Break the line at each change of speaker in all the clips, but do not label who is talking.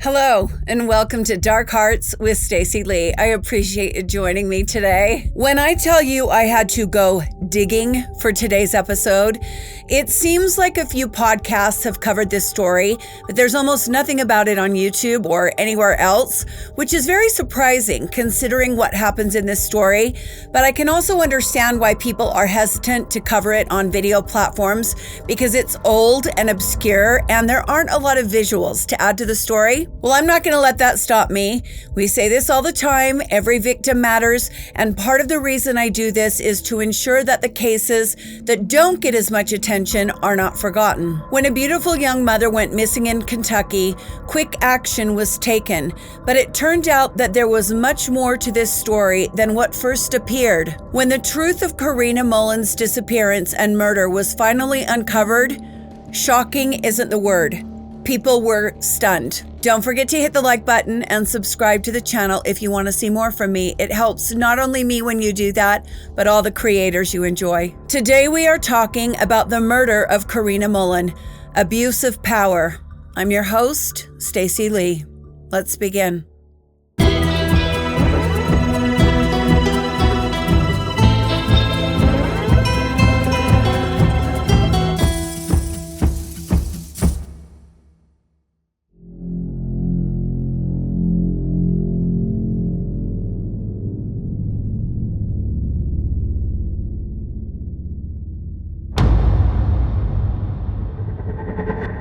Hello, and welcome to Dark Hearts with Stacy Lee. I appreciate you joining me today. When I tell you I had to go digging for today's episode, it seems like a few podcasts have covered this story, but there's almost nothing about it on YouTube or anywhere else, which is very surprising considering what happens in this story. But I can also understand why people are hesitant to cover it on video platforms because it's old and obscure and there aren't a lot of visuals to add to the story. Well, I'm not going to let that stop me. We say this all the time, every victim matters, and part of the reason I do this is to ensure that the cases that don't get as much attention are not forgotten. When a beautiful young mother went missing in Kentucky, quick action was taken, but it turned out that there was much more to this story than what first appeared. When the truth of Corinna Mullen's disappearance and murder was finally uncovered, shocking isn't the word. People were stunned. Don't forget to hit the like button and subscribe to the channel if you want to see more from me. It helps not only me when you do that, but all the creators you enjoy. Today we are talking about the murder of Corinna Mullen, abuse of power. I'm your host, Stacy Lee. Let's begin.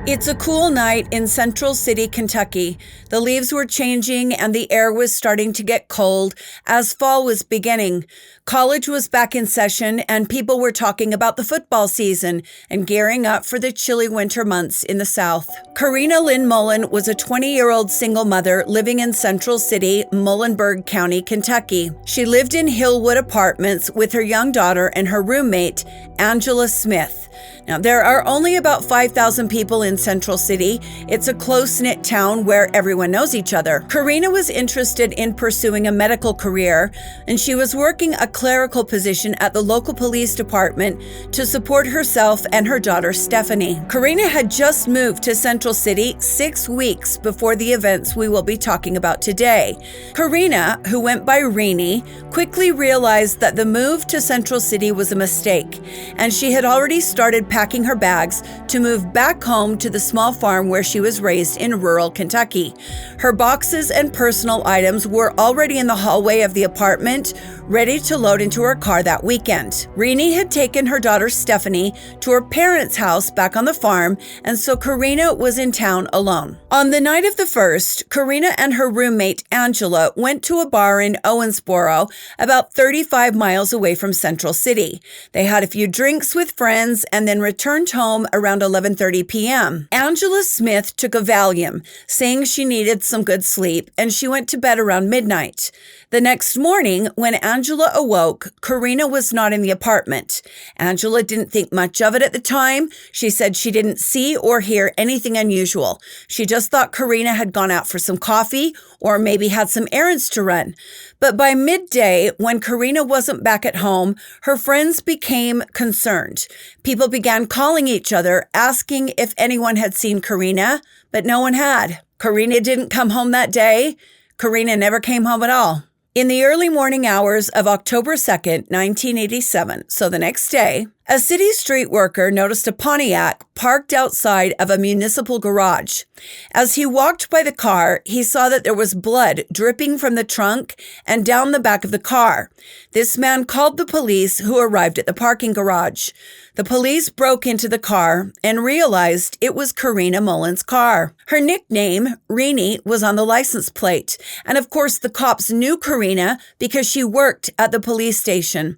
It's a cool night in Central City, Kentucky. The leaves were changing and the air was starting to get cold as fall was beginning. College was back in session and people were talking about the football season and gearing up for the chilly winter months in the South. Corinna Lynn Mullen was a 20-year-old single mother living in Central City, Muhlenberg County, Kentucky. She lived in Hillwood Apartments with her young daughter and her roommate, Angela Smith. Now, there are only about 5,000 people in Central City. It's a close-knit town where everyone knows each other. Karina was interested in pursuing a medical career, and she was working a clerical position at the local police department to support herself and her daughter, Stephanie. Karina had just moved to Central City 6 weeks before the events we will be talking about today. Karina, who went by Rini, quickly realized that the move to Central City was a mistake, and she had already started packing her bags to move back home to the small farm where she was raised in rural Kentucky. Her boxes and personal items were already in the hallway of the apartment, ready to load into her car that weekend. Rini had taken her daughter Stephanie to her parents' house back on the farm, and so Karina was in town alone. On the night of the first, Karina and her roommate Angela went to a bar in Owensboro, about 35 miles away from Central City. They had a few drinks with friends and then returned home around 11:30 p.m. Angela Smith took a Valium, saying she needed some good sleep, and she went to bed around midnight. The next morning, when Angela awoke, Karina was not in the apartment. Angela didn't think much of it at the time. She said she didn't see or hear anything unusual. She just thought Karina had gone out for some coffee or maybe had some errands to run. But by midday, when Karina wasn't back at home, her friends became concerned. People began calling each other, asking if anyone had seen Karina, but no one had. Karina didn't come home that day. Karina never came home at all. In the early morning hours of October 2nd, 1987, so the next day, a city street worker noticed a Pontiac parked outside of a municipal garage. As he walked by the car, he saw that there was blood dripping from the trunk and down the back of the car. This man called the police, who arrived at the parking garage. The police broke into the car and realized it was Corinna Mullen's car. Her nickname, Rini, was on the license plate. And of course, the cops knew Karina because she worked at the police station.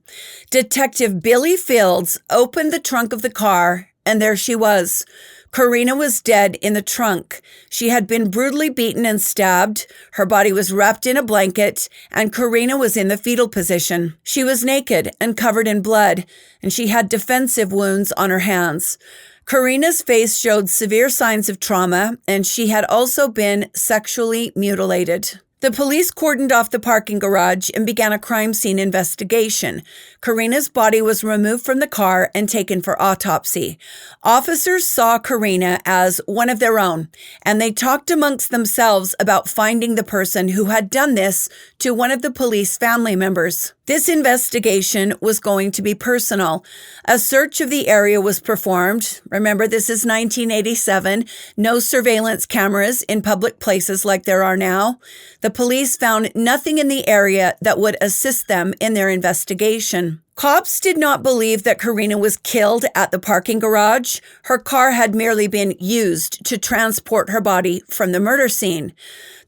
Detective Billy Fields opened the trunk of the car, and there she was. Karina was dead in the trunk. She had been brutally beaten and stabbed. Her body was wrapped in a blanket, and Karina was in the fetal position. She was naked and covered in blood, and she had defensive wounds on her hands. Karina's face showed severe signs of trauma, and she had also been sexually mutilated. The police cordoned off the parking garage and began a crime scene investigation. Karina's body was removed from the car and taken for autopsy. Officers saw Karina as one of their own, and they talked amongst themselves about finding the person who had done this to one of the police family members. This investigation was going to be personal. A search of the area was performed. Remember, this is 1987. No surveillance cameras in public places like there are now. The police found nothing in the area that would assist them in their investigation. Cops did not believe that Karina was killed at the parking garage. Her car had merely been used to transport her body from the murder scene.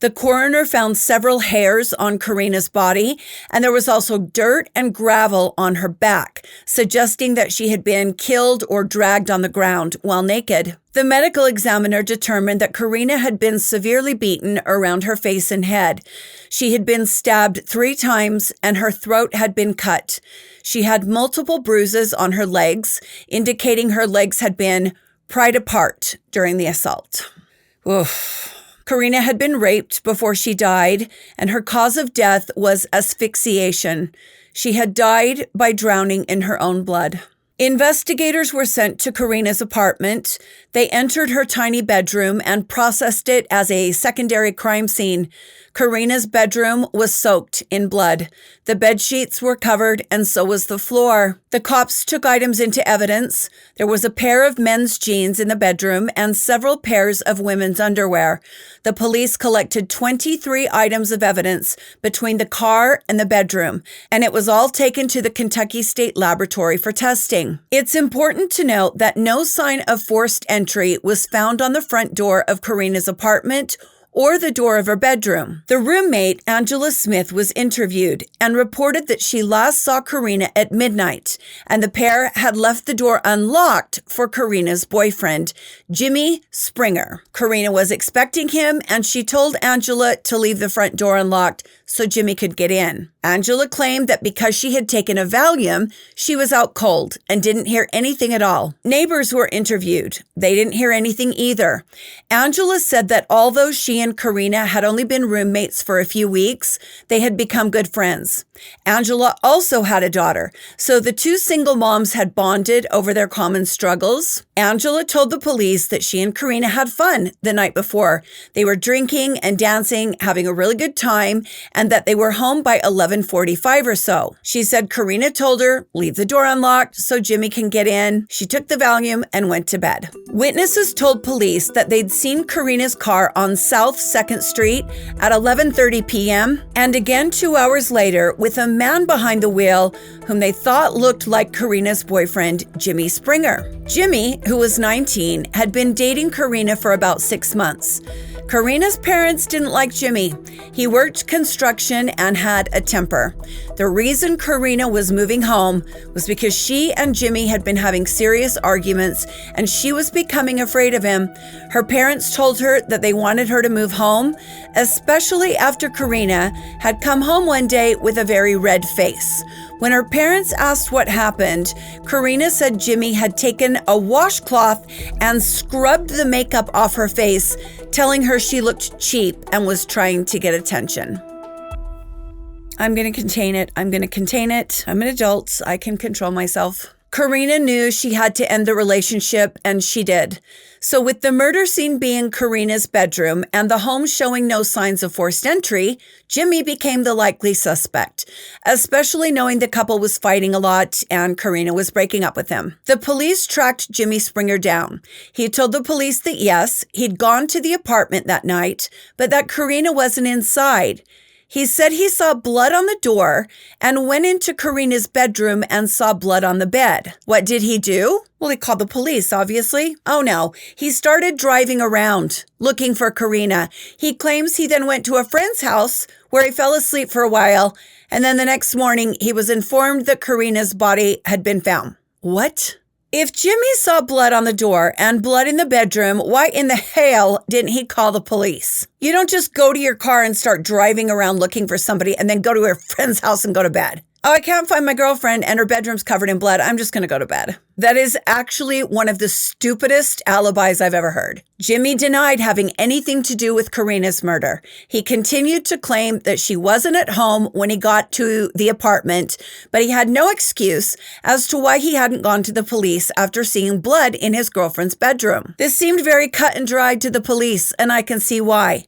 The coroner found several hairs on Karina's body, and there was also dirt and gravel on her back, suggesting that she had been killed or dragged on the ground while naked. The medical examiner determined that Karina had been severely beaten around her face and head. She had been stabbed 3 times, and her throat had been cut. She had multiple bruises on her legs, indicating her legs had been pried apart during the assault. Oof. Karina had been raped before she died, and her cause of death was asphyxiation. She had died by drowning in her own blood. Investigators were sent to Karina's apartment. They entered her tiny bedroom and processed it as a secondary crime scene. Karina's bedroom was soaked in blood. The bed sheets were covered, and so was the floor. The cops took items into evidence. There was a pair of men's jeans in the bedroom and several pairs of women's underwear. The police collected 23 items of evidence between the car and the bedroom, and it was all taken to the Kentucky State Laboratory for testing. It's important to note that no sign of forced entry was found on the front door of Karina's apartment or the door of her bedroom. The roommate, Angela Smith, was interviewed and reported that she last saw Karina at midnight, and the pair had left the door unlocked for Karina's boyfriend, Jimmy Springer. Karina was expecting him, and she told Angela to leave the front door unlocked so Jimmy could get in. Angela claimed that because she had taken a Valium, she was out cold and didn't hear anything at all. Neighbors were interviewed. They didn't hear anything either. Angela said that although she and Karina had only been roommates for a few weeks, they had become good friends. Angela also had a daughter, so the 2 single moms had bonded over their common struggles. Angela told the police that she and Karina had fun the night before. They were drinking and dancing, having a really good time, and that they were home by 11:45 or so. She said Karina told her, leave the door unlocked so Jimmy can get in. She took the Valium and went to bed. Witnesses told police that they'd seen Karina's car on South 2nd Street at 11:30 p.m. and again 2 hours later with a man behind the wheel whom they thought looked like Karina's boyfriend, Jimmy Springer. Jimmy, who was 19, had been dating Karina for about 6 months. Karina's parents didn't like Jimmy. He worked construction and had a temper. The reason Karina was moving home was because she and Jimmy had been having serious arguments, and she was becoming afraid of him. Her parents told her that they wanted her to move home, especially after Karina had come home one day with a very red face. When her parents asked what happened, Karina said Jimmy had taken a washcloth and scrubbed the makeup off her face, telling her she looked cheap and was trying to get attention. I'm going to contain it. I'm an adult. I can control myself. Karina knew she had to end the relationship, and she did. So with the murder scene being Karina's bedroom and the home showing no signs of forced entry, Jimmy became the likely suspect, especially knowing the couple was fighting a lot and Karina was breaking up with him. The police tracked Jimmy Springer down. He told the police that yes, he'd gone to the apartment that night, but that Karina wasn't inside. He said he saw blood on the door and went into Karina's bedroom and saw blood on the bed. What did he do? Well, he called the police, obviously. Oh no, he started driving around looking for Karina. He claims he then went to a friend's house where he fell asleep for a while, and then the next morning he was informed that Karina's body had been found. What? If Jimmy saw blood on the door and blood in the bedroom, why in the hell didn't he call the police? You don't just go to your car and start driving around looking for somebody and then go to a friend's house and go to bed. Oh, I can't find my girlfriend and her bedroom's covered in blood. I'm just going to go to bed. That is actually one of the stupidest alibis I've ever heard. Jimmy denied having anything to do with Karina's murder. He continued to claim that she wasn't at home when he got to the apartment, but he had no excuse as to why he hadn't gone to the police after seeing blood in his girlfriend's bedroom. This seemed very cut and dried to the police, and I can see why.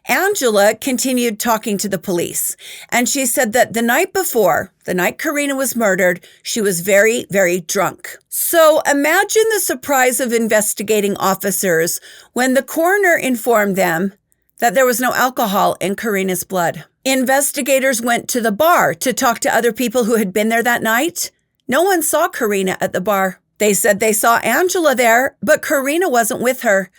Angela continued talking to the police, and she said that the night before, the night Karina was murdered, she was very, very drunk. So imagine the surprise of investigating officers when the coroner informed them that there was no alcohol in Karina's blood. Investigators went to the bar to talk to other people who had been there that night. No one saw Karina at the bar. They said they saw Angela there, but Karina wasn't with her.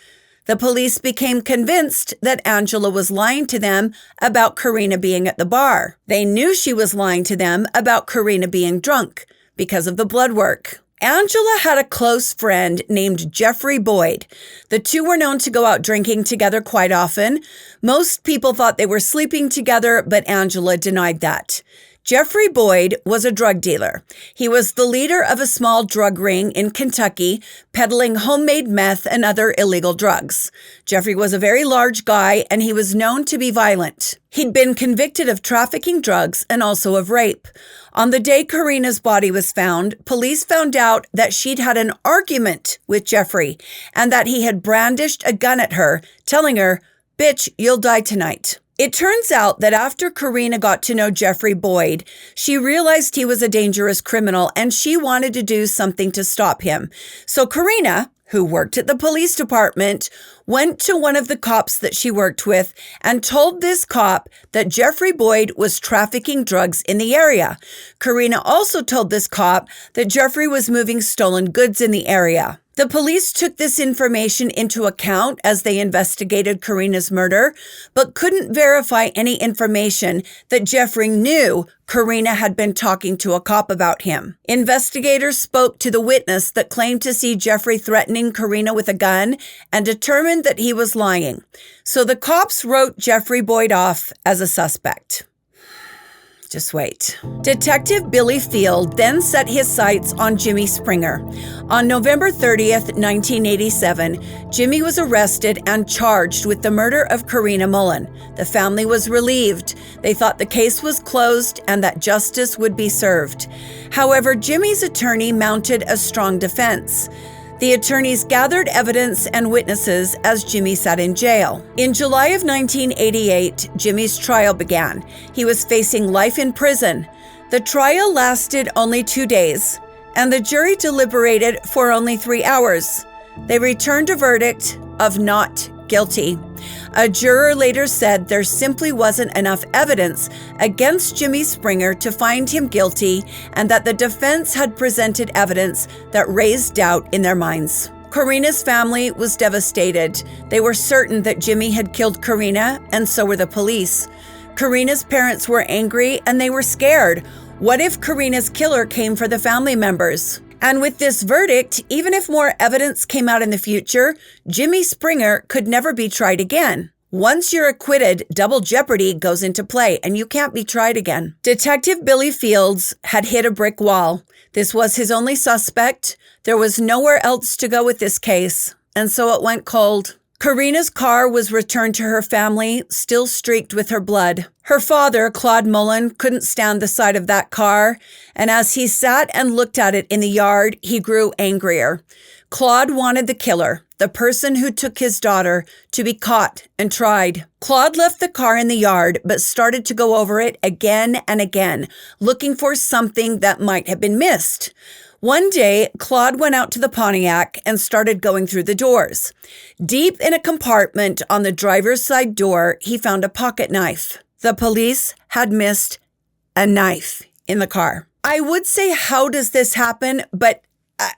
The police became convinced that Angela was lying to them about Karina being at the bar. They knew she was lying to them about Karina being drunk because of the blood work. Angela had a close friend named Jeffrey Boyd. The two were known to go out drinking together quite often. Most people thought they were sleeping together, but Angela denied that. Jeffrey Boyd was a drug dealer. He was the leader of a small drug ring in Kentucky, peddling homemade meth and other illegal drugs. Jeffrey was a very large guy, and he was known to be violent. He'd been convicted of trafficking drugs and also of rape. On the day Karina's body was found, police found out that she'd had an argument with Jeffrey and that he had brandished a gun at her, telling her, "Bitch, you'll die tonight." It turns out that after Karina got to know Jeffrey Boyd, she realized he was a dangerous criminal and she wanted to do something to stop him. So Karina, who worked at the police department, went to one of the cops that she worked with and told this cop that Jeffrey Boyd was trafficking drugs in the area. Karina also told this cop that Jeffrey was moving stolen goods in the area. The police took this information into account as they investigated Karina's murder, but couldn't verify any information that Jeffrey knew Karina had been talking to a cop about him. Investigators spoke to the witness that claimed to see Jeffrey threatening Karina with a gun and determined that he was lying. So the cops wrote Jeffrey Boyd off as a suspect. Just wait. Detective Billy Field then set his sights on Jimmy Springer. On November 30th, 1987, Jimmy was arrested and charged with the murder of Corinna Mullen. The family was relieved. They thought the case was closed and that justice would be served. However, Jimmy's attorney mounted a strong defense. The attorneys gathered evidence and witnesses as Jimmy sat in jail. In July of 1988, Jimmy's trial began. He was facing life in prison. The trial lasted only 2 days, and the jury deliberated for only 3 hours. They returned a verdict of not guilty. A juror later said there simply wasn't enough evidence against Jimmy Springer to find him guilty and that the defense had presented evidence that raised doubt in their minds. Karina's family was devastated. They were certain that Jimmy had killed Karina, and so were the police. Karina's parents were angry and they were scared. What if Karina's killer came for the family members? And with this verdict, even if more evidence came out in the future, Jimmy Springer could never be tried again. Once you're acquitted, double jeopardy goes into play and you can't be tried again. Detective Billy Fields had hit a brick wall. This was his only suspect. There was nowhere else to go with this case, and so it went cold. Karina's car was returned to her family, still streaked with her blood. Her father, Claude Mullen, couldn't stand the sight of that car, and as he sat and looked at it in the yard, he grew angrier. Claude wanted the killer, the person who took his daughter, to be caught and tried. Claude left the car in the yard, but started to go over it again and again, looking for something that might have been missed. One day, Claude went out to the Pontiac and started going through the doors. Deep in a compartment on the driver's side door, he found a pocket knife. The police had missed a knife in the car. I would say, how does this happen? But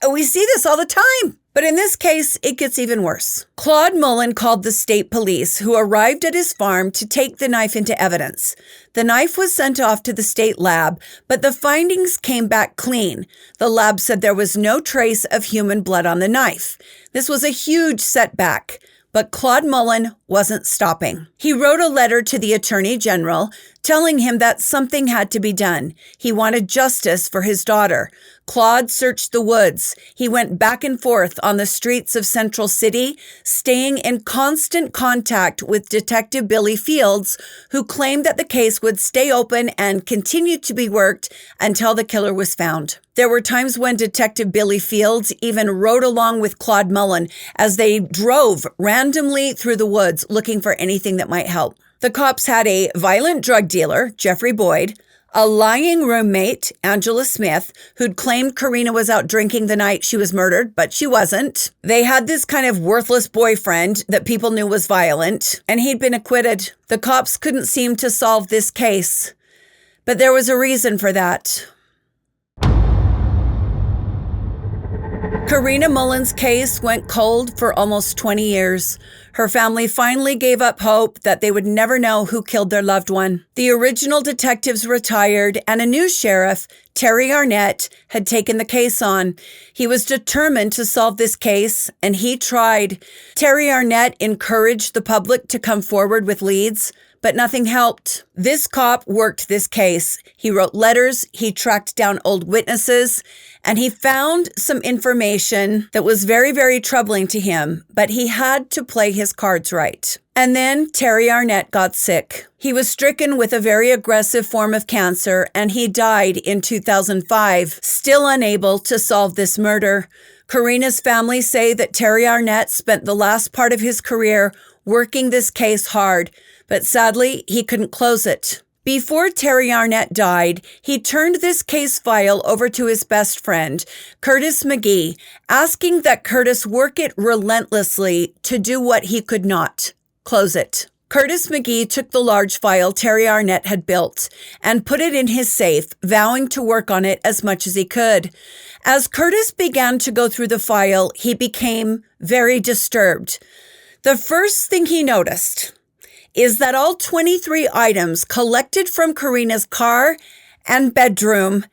we see this all the time. But in this case, it gets even worse. Claude Mullen called the state police, who arrived at his farm to take the knife into evidence. The knife was sent off to the state lab, but the findings came back clean. The lab said there was no trace of human blood on the knife. This was a huge setback. But Claude Mullen wasn't stopping. He wrote a letter to the Attorney General telling him that something had to be done. He wanted justice for his daughter. Claude searched the woods. He went back and forth on the streets of Central City, staying in constant contact with Detective Billy Fields, who claimed that the case would stay open and continue to be worked until the killer was found. There were times when Detective Billy Fields even rode along with Claude Mullen as they drove randomly through the woods looking for anything that might help. The cops had a violent drug dealer, Jeffrey Boyd, a lying roommate, Angela Smith, who'd claimed Karina was out drinking the night she was murdered, but she wasn't. They had this kind of worthless boyfriend that people knew was violent, and he'd been acquitted. The cops couldn't seem to solve this case, but there was a reason for that. Corinna Mullen's case went cold for almost 20 years. Her family finally gave up hope that they would never know who killed their loved one. The original detectives retired, and a new sheriff, Terry Arnett, had taken the case on. He was determined to solve this case, and he tried. Terry Arnett encouraged the public to come forward with leads, but nothing helped. This cop worked this case. He wrote letters, he tracked down old witnesses, and he found some information that was very, very troubling to him, but he had to play his cards right. And then Terry Arnett got sick. He was stricken with a very aggressive form of cancer, and he died in 2005, still unable to solve this murder. Karina's family say that Terry Arnett spent the last part of his career working this case hard, but sadly, he couldn't close it. Before Terry Arnett died, he turned this case file over to his best friend, Curtis McGee, asking that Curtis work it relentlessly to do what he could not, close it. Curtis McGee took the large file Terry Arnett had built and put it in his safe, vowing to work on it as much as he could. As Curtis began to go through the file, he became very disturbed. The first thing he noticed is that all 23 items collected from Karina's car and bedroom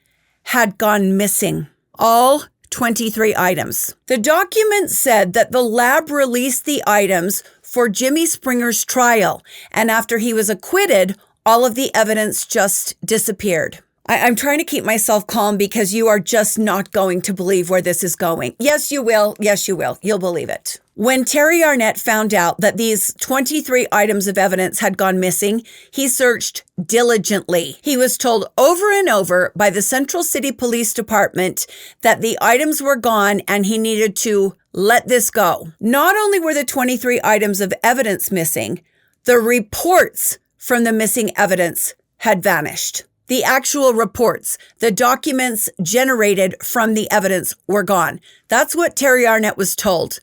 had gone missing. All 23 items. The document said that the lab released the items for Jimmy Springer's trial, and after he was acquitted, all of the evidence just disappeared. I'm trying to keep myself calm because you are just not going to believe where this is going. Yes, you will. Yes, you will. You'll believe it. When Terry Arnett found out that these 23 items of evidence had gone missing, he searched diligently. He was told over and over by the Central City Police Department that the items were gone and he needed to let this go. Not only were the 23 items of evidence missing, the reports from the missing evidence had vanished. The actual reports, the documents generated from the evidence were gone. That's what Terry Arnett was told.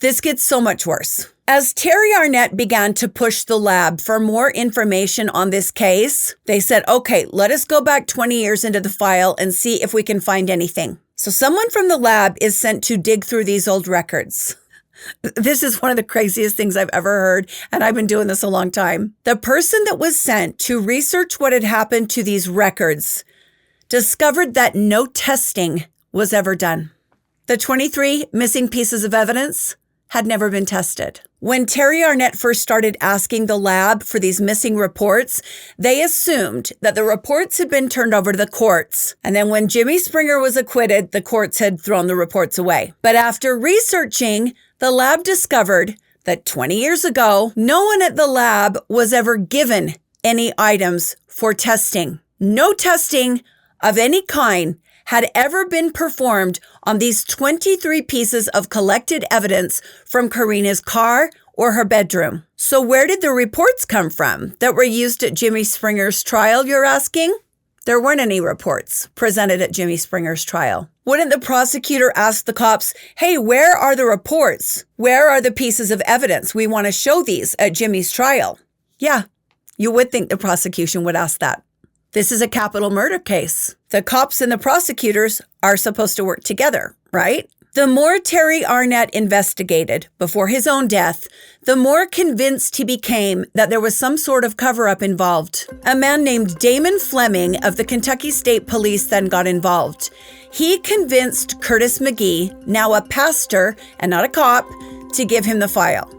This gets so much worse. As Terry Arnett began to push the lab for more information on this case, they said, okay, let us go back 20 years into the file and see if we can find anything. So someone from the lab is sent to dig through these old records. This is one of the craziest things I've ever heard, and I've been doing this a long time. The person that was sent to research what had happened to these records discovered that no testing was ever done. The 23 missing pieces of evidence had never been tested. When Terry Arnett first started asking the lab for these missing reports, they assumed that the reports had been turned over to the courts. And then when Jimmy Springer was acquitted, the courts had thrown the reports away. But after researching, the lab discovered that 20 years ago, no one at the lab was ever given any items for testing. No testing of any kind had ever been performed on these 23 pieces of collected evidence from Karina's car or her bedroom. So where did the reports come from that were used at Jimmy Springer's trial, you're asking? There weren't any reports presented at Jimmy Springer's trial. Wouldn't the prosecutor ask the cops, hey, where are the reports? Where are the pieces of evidence? We want to show these at Jimmy's trial. Yeah, you would think the prosecution would ask that. This is a capital murder case. The cops and the prosecutors are supposed to work together, right? The more Terry Arnett investigated before his own death, the more convinced he became that there was some sort of cover-up involved. A man named Damon Fleming of the Kentucky State Police then got involved. He convinced Curtis McGee, now a pastor and not a cop, to give him the file.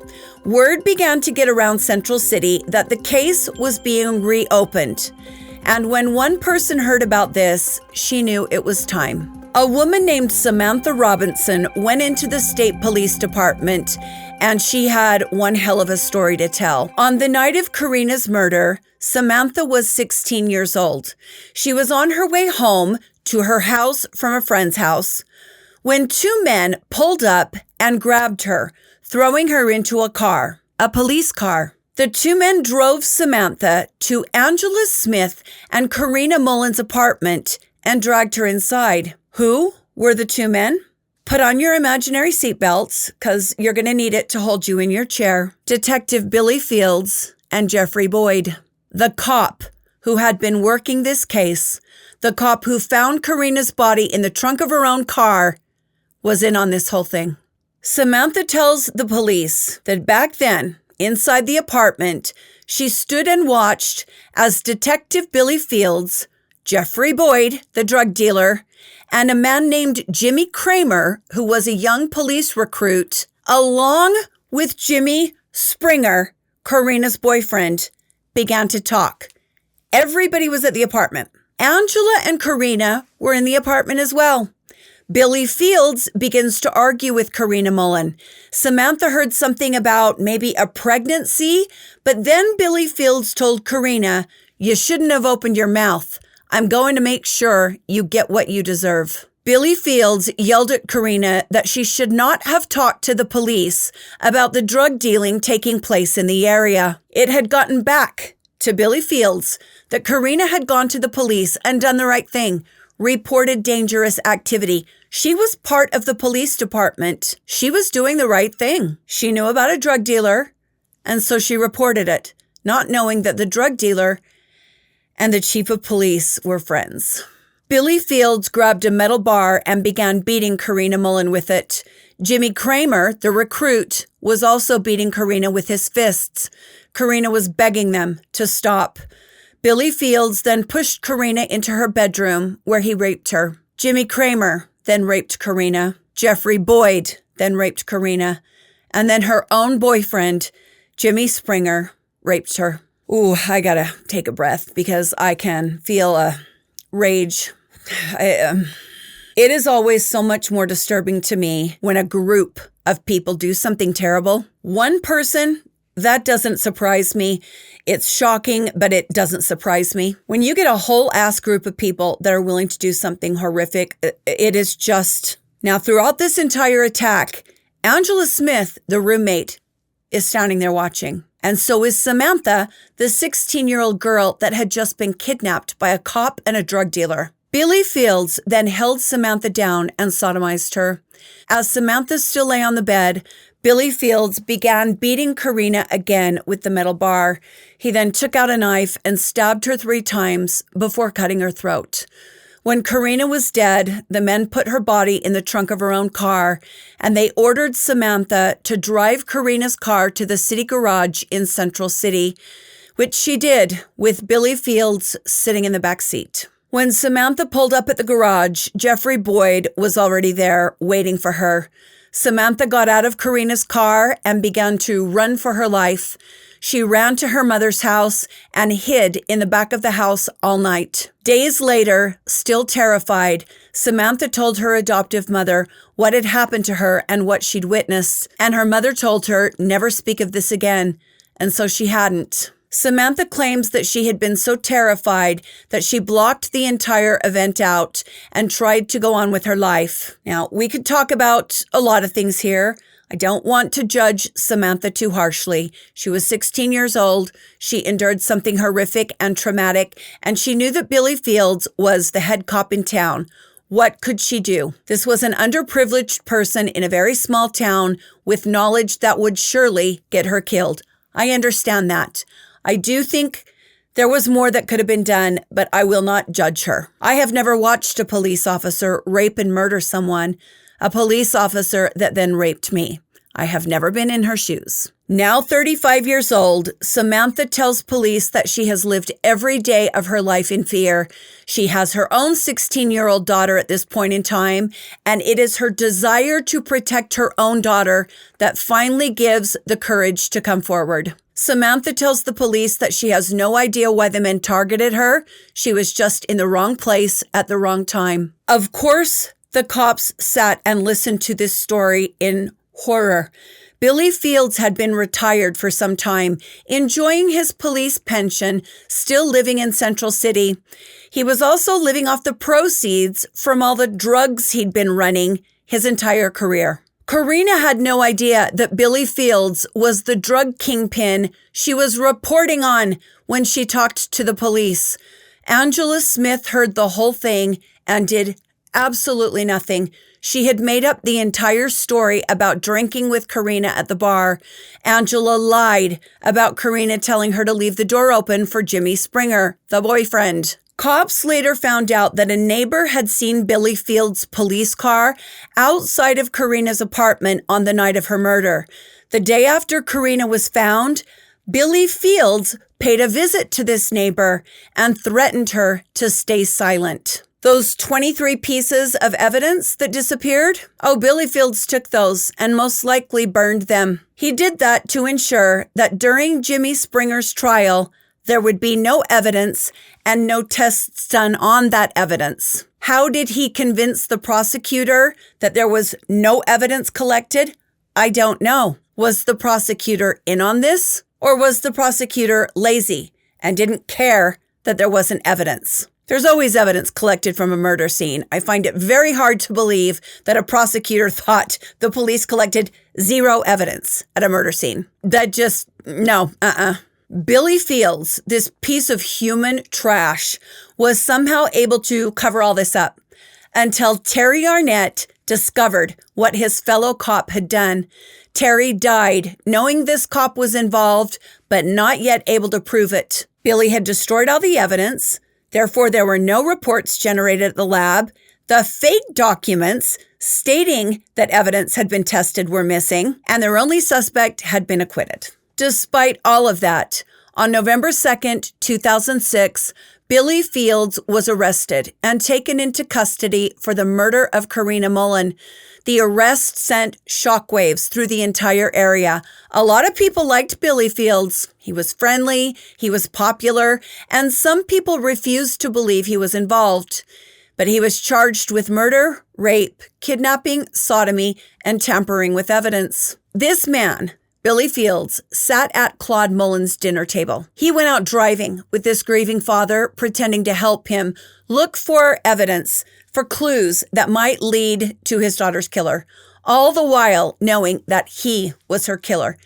Word began to get around Central City that the case was being reopened. And when one person heard about this, she knew it was time. A woman named Samantha Robinson went into the state police department, and she had one hell of a story to tell. On the night of Karina's murder, Samantha was 16 years old. She was on her way home to her house from a friend's house when two men pulled up and grabbed her, throwing her into a police car. The two men drove Samantha to Angela Smith and Corinna Mullen's apartment and dragged her inside. Who were the two men? Put on your imaginary seatbelts, because you're going to need it to hold you in your chair. Detective Billy Fields and Jeffrey Boyd. The cop who had been working this case, the cop who found Karina's body in the trunk of her own car, was in on this whole thing. Samantha tells the police that back then, inside the apartment, she stood and watched as Detective Billy Fields, Jeffrey Boyd, the drug dealer, and a man named Jimmy Kramer, who was a young police recruit, along with Jimmy Springer, Karina's boyfriend, began to talk. Everybody was at the apartment. Angela and Karina were in the apartment as well. Billy Fields begins to argue with Corinna Mullen. Samantha heard something about maybe a pregnancy, but then Billy Fields told Karina, "You shouldn't have opened your mouth. I'm going to make sure you get what you deserve." Billy Fields yelled at Karina that she should not have talked to the police about the drug dealing taking place in the area. It had gotten back to Billy Fields that Karina had gone to the police and done the right thing, reported dangerous activity. She was part of the police department. She was doing the right thing. She knew about a drug dealer, and so she reported it, not knowing that the drug dealer and the chief of police were friends. Billy Fields grabbed a metal bar and began beating Corinna Mullen with it. Jimmy Kramer, the recruit, was also beating Karina with his fists. Karina was begging them to stop. Billy Fields then pushed Karina into her bedroom, where he raped her. Jimmy Kramer then raped Karina. Jeffrey Boyd then raped Karina. And then her own boyfriend, Jimmy Springer, raped her. Ooh, I gotta take a breath because I can feel a rage. It is always so much more disturbing to me when a group of people do something terrible. One person, that doesn't surprise me. It's shocking, but it doesn't surprise me. When you get a whole ass group of people that are willing to do something horrific, it is just... Now, throughout this entire attack, Angela Smith, the roommate, is standing there watching. And so is Samantha, the 16-year-old girl that had just been kidnapped by a cop and a drug dealer. Billy Fields then held Samantha down and sodomized her. As Samantha still lay on the bed, Billy Fields began beating Karina again with the metal bar. He then took out a knife and stabbed her 3 times before cutting her throat. When Karina was dead, the men put her body in the trunk of her own car, and they ordered Samantha to drive Karina's car to the city garage in Central City, which she did with Billy Fields sitting in the back seat. When Samantha pulled up at the garage, Jeffrey Boyd was already there waiting for her. Samantha got out of Karina's car and began to run for her life. She ran to her mother's house and hid in the back of the house all night. Days later, still terrified, Samantha told her adoptive mother what had happened to her and what she'd witnessed, and her mother told her never speak of this again, and so she hadn't. Samantha claims that she had been so terrified that she blocked the entire event out and tried to go on with her life. Now, we could talk about a lot of things here. I don't want to judge Samantha too harshly. She was 16 years old. She endured something horrific and traumatic, and she knew that Billy Fields was the head cop in town. What could she do? This was an underprivileged person in a very small town with knowledge that would surely get her killed. I understand that. I do think there was more that could have been done, but I will not judge her. I have never watched a police officer rape and murder someone, a police officer that then raped me. I have never been in her shoes. Now 35 years old, Samantha tells police that she has lived every day of her life in fear. She has her own 16-year-old daughter at this point in time, and it is her desire to protect her own daughter that finally gives the courage to come forward. Samantha tells the police that she has no idea why the men targeted her. She was just in the wrong place at the wrong time. Of course, the cops sat and listened to this story in horror. Billy Fields had been retired for some time, enjoying his police pension, still living in Central City. He was also living off the proceeds from all the drugs he'd been running his entire career. Karina had no idea that Billy Fields was the drug kingpin she was reporting on when she talked to the police. Angela Smith heard the whole thing and did absolutely nothing. She had made up the entire story about drinking with Karina at the bar. Angela lied about Karina telling her to leave the door open for Jimmy Springer, the boyfriend. Cops later found out that a neighbor had seen Billy Fields' police car outside of Karina's apartment on the night of her murder. The day after Karina was found, Billy Fields paid a visit to this neighbor and threatened her to stay silent. Those 23 pieces of evidence that disappeared? Oh, Billy Fields took those and most likely burned them. He did that to ensure that during Jimmy Springer's trial, there would be no evidence and no tests done on that evidence. How did he convince the prosecutor that there was no evidence collected? I don't know. Was the prosecutor in on this? Or was the prosecutor lazy and didn't care that there wasn't evidence? There's always evidence collected from a murder scene. I find it very hard to believe that a prosecutor thought the police collected zero evidence at a murder scene. No. Billy Fields, this piece of human trash, was somehow able to cover all this up until Terry Arnett discovered what his fellow cop had done. Terry died knowing this cop was involved, but not yet able to prove it. Billy had destroyed all the evidence. Therefore, there were no reports generated at the lab. The fake documents stating that evidence had been tested were missing, and their only suspect had been acquitted. Despite all of that, on November 2nd, 2006, Billy Fields was arrested and taken into custody for the murder of Corinna Mullen. The arrest sent shockwaves through the entire area. A lot of people liked Billy Fields. He was friendly, he was popular, and some people refused to believe he was involved. But he was charged with murder, rape, kidnapping, sodomy, and tampering with evidence. This man, Billy Fields, sat at Claude Mullens' dinner table. He went out driving with this grieving father, pretending to help him look for evidence, for clues that might lead to his daughter's killer, all the while knowing that he was her killer.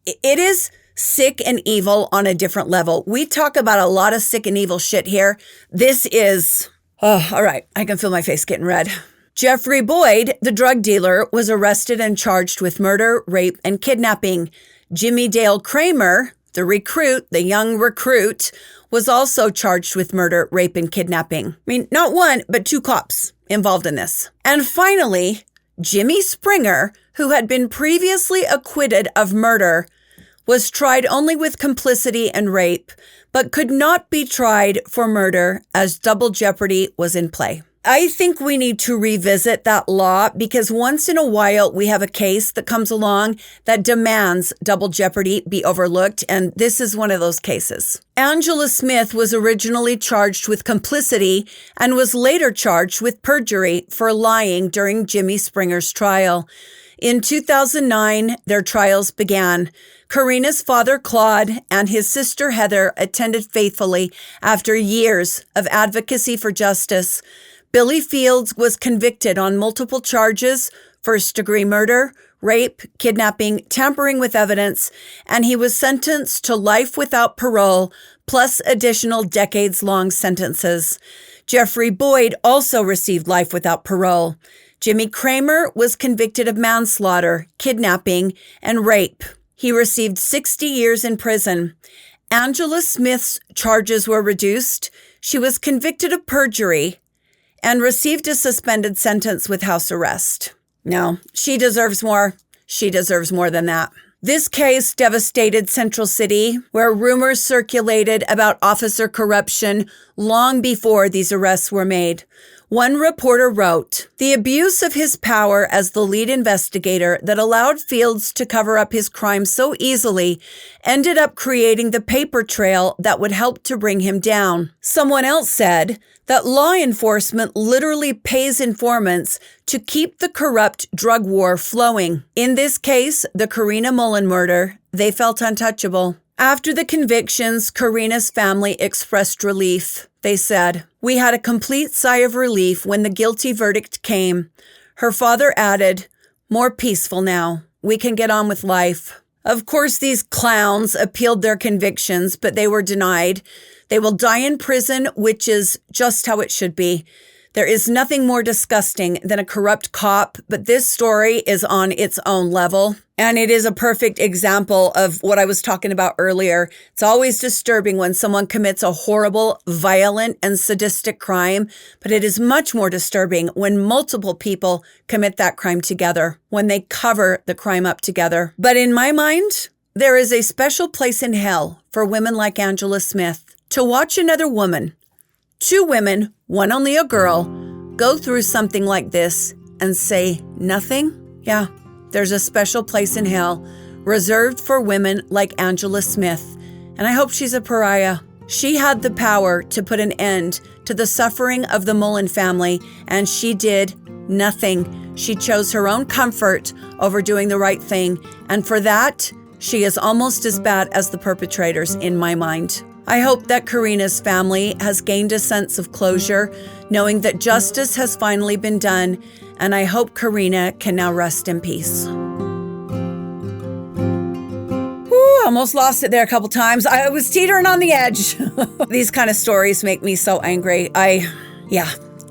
It is sick and evil on a different level. We talk about a lot of sick and evil shit here. This is, all right, I can feel my face getting red. Jeffrey Boyd, the drug dealer, was arrested and charged with murder, rape, and kidnapping. Jimmy Dale Kramer, the young recruit, was also charged with murder, rape, and kidnapping. I mean, not one, but two cops involved in this. And finally, Jimmy Springer, who had been previously acquitted of murder, was tried only with complicity and rape, but could not be tried for murder as double jeopardy was in play. I think we need to revisit that law because once in a while we have a case that comes along that demands double jeopardy be overlooked, and this is one of those cases. Angela Smith was originally charged with complicity and was later charged with perjury for lying during Jimmy Springer's trial. In 2009, their trials began. Karina's father, Claude, and his sister, Heather, attended faithfully after years of advocacy for justice. Billy Fields was convicted on multiple charges: first-degree murder, rape, kidnapping, tampering with evidence, and he was sentenced to life without parole, plus additional decades-long sentences. Jeffrey Boyd also received life without parole. Jimmy Kramer was convicted of manslaughter, kidnapping, and rape. He received 60 years in prison. Angela Smith's charges were reduced. She was convicted of perjury and received a suspended sentence with house arrest. No, she deserves more. She deserves more than that. This case devastated Central City, where rumors circulated about officer corruption long before these arrests were made. One reporter wrote, "The abuse of his power as the lead investigator that allowed Fields to cover up his crime so easily ended up creating the paper trail that would help to bring him down." Someone else said that law enforcement literally pays informants to keep the corrupt drug war flowing. In this case, the Corinna Mullen murder, they felt untouchable. After the convictions, Karina's family expressed relief. They said, "We had a complete sigh of relief when the guilty verdict came." Her father added, "More peaceful now. We can get on with life." Of course, these clowns appealed their convictions, but they were denied. They will die in prison, which is just how it should be. There is nothing more disgusting than a corrupt cop, but this story is on its own level. And it is a perfect example of what I was talking about earlier. It's always disturbing when someone commits a horrible, violent, and sadistic crime, but it is much more disturbing when multiple people commit that crime together, when they cover the crime up together. But in my mind, there is a special place in hell for women like Angela Smith. To watch another woman, two women, one only a girl, go through something like this and say nothing? Yeah, there's a special place in hell reserved for women like Angela Smith, and I hope she's a pariah. She had the power to put an end to the suffering of the Mullen family, and she did nothing. She chose her own comfort over doing the right thing, and for that, she is almost as bad as the perpetrators in my mind. I hope that Karina's family has gained a sense of closure, knowing that justice has finally been done, and I hope Karina can now rest in peace. Whew, almost lost it there a couple times. I was teetering on the edge. These kind of stories make me so angry.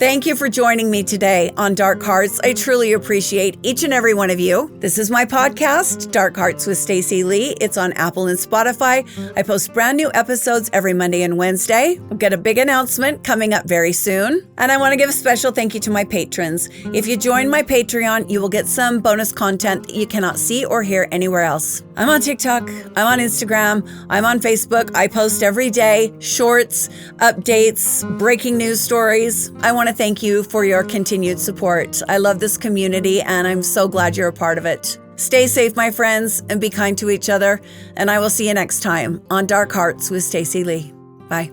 Thank you for joining me today on Dark Hearts. I truly appreciate each and every one of you. This is my podcast, Dark Hearts with Stacy Lee. It's on Apple and Spotify. I post brand new episodes every Monday and Wednesday. We'll get a big announcement coming up very soon. And I want to give a special thank you to my patrons. If you join my Patreon, you will get some bonus content that you cannot see or hear anywhere else. I'm on TikTok. I'm on Instagram. I'm on Facebook. I post every day, shorts, updates, breaking news stories. I want to thank you for your continued support. I love this community and I'm so glad you're a part of it. Stay safe, my friends, and be kind to each other. And I will see you next time on Dark Hearts with Stacy Lee. Bye.